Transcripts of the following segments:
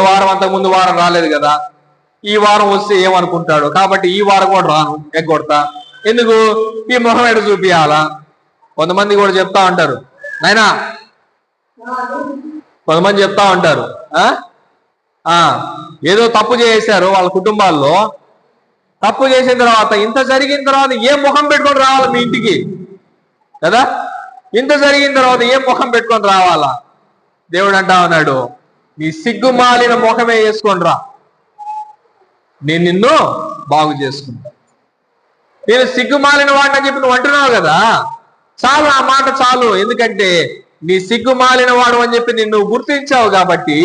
వారం అంతకు ముందు వారం రాలేదు కదా, ఈ వారం వస్తే ఏమనుకుంటాడు, కాబట్టి ఈ వారం కూడా రాను, ఎగ్గొడతా. ఎందుకు ఈ మొహం ఎడ చూపియాలా? కొంతమంది కూడా చెప్తా ఉంటారు నాయనా, కొంతమంది చెప్తా ఉంటారు ఏదో తప్పు చేశారు వాళ్ళ కుటుంబాల్లో. తప్పు చేసిన తర్వాత, ఇంత జరిగిన తర్వాత ఏం ముఖం పెట్టుకొని రావాలి మీ ఇంటికి కదా? ఇంత జరిగిన తర్వాత ఏం ముఖం పెట్టుకొని రావాలా? దేవుడు అంటా ఉన్నాడు, నీ సిగ్గుమాలిన ముఖమే వేసుకొని రా, నేను నిన్ను బాగు చేసుకుంటా. నేను సిగ్గుమాలిన వాడిని అని చెప్పి నువ్వు అంటున్నావు కదా, చాలు, ఆ మాట చాలు. ఎందుకంటే నీ సిగ్గుమాలిన వాడు అని చెప్పి నిన్ను గుర్తించావు కాబట్టి,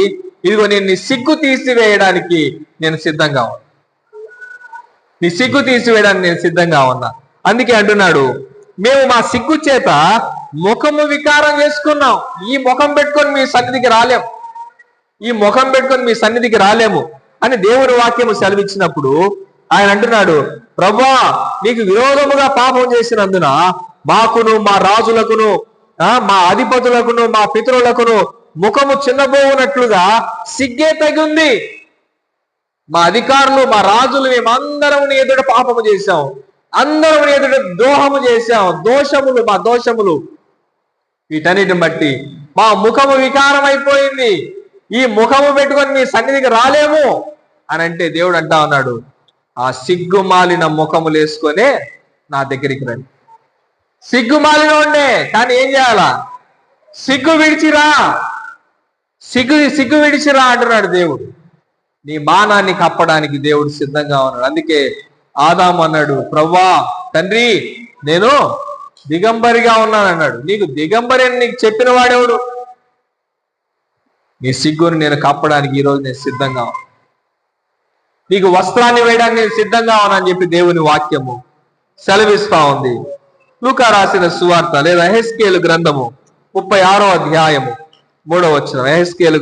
ఇదిగో నేను నీ సిగ్గు తీసివేయడానికి నేను సిద్ధంగా ఉన్నా, నీ సిగ్గు తీసివేయడానికి నేను సిద్ధంగా ఉన్నా. అందుకే అంటున్నాడు, మేము మా సిగ్గు చేత ముఖము వికారం చేసుకున్నాం. ఈ ముఖం పెట్టుకొని మీ సన్నిధికి రాలేము, ఈ ముఖం పెట్టుకొని మీ సన్నిధికి రాలేము అని దేవుని వాక్యము సెలవిచ్చినప్పుడు ఆయన అంటున్నాడు, ప్రభువా, నీకు విరోధముగా పాపం చేసినందున మాకును, మా రాజులకును, మా అధిపతులకును, మా పితరులకును ముఖము చిన్నబోవునట్లుగా సిగ్గే తగింది. మా అధికారులు, మా రాజులు, మేమందరం నీ ఎదుట పాపము చేశాం, అందరం నీ ఎదుట ద్రోహము చేశాం. దోషములు, మా దోషములు, వీటన్నిటిని బట్టి మా ముఖము వికారం అయిపోయింది. ఈ ముఖము పెట్టుకొని మీ సన్నిధికి రాలేము అని అంటే దేవుడు అంటా ఉన్నాడు, ఆ సిగ్గుమాలిన ముఖములు వేసుకొనే నా దగ్గరికి రండి. సిగ్గుమాలిన ఉండే, కానీ ఏం చేయాలా? సిగ్గు విడిచిరా, సిగ్గు విడిచిరా అంటున్నాడు దేవుడు. నీ మానాన్ని కప్పడానికి దేవుడు సిద్ధంగా ఉన్నాడు. అందుకే ఆదాము అన్నాడు, ప్రవ్వా, తండ్రి, నేను దిగంబరిగా ఉన్నాను అన్నాడు. నీకు దిగంబరి అని నీకు చెప్పిన వాడెవడు? నీ సిగ్గుని నేను కప్పడానికి ఈరోజు నేను సిద్ధంగా ఉన్నా, నీకు వస్త్రాన్ని వేయడానికి నేను సిద్ధంగా ఉన్నా అని చెప్పి దేవుని వాక్యము సెలవిస్తా ఉంది. లూకా రాసిన సువార్త లేదా యెహెజ్కేలు గ్రంథము 36వ అధ్యాయము 3వ వచనం. యెహెజ్కేలు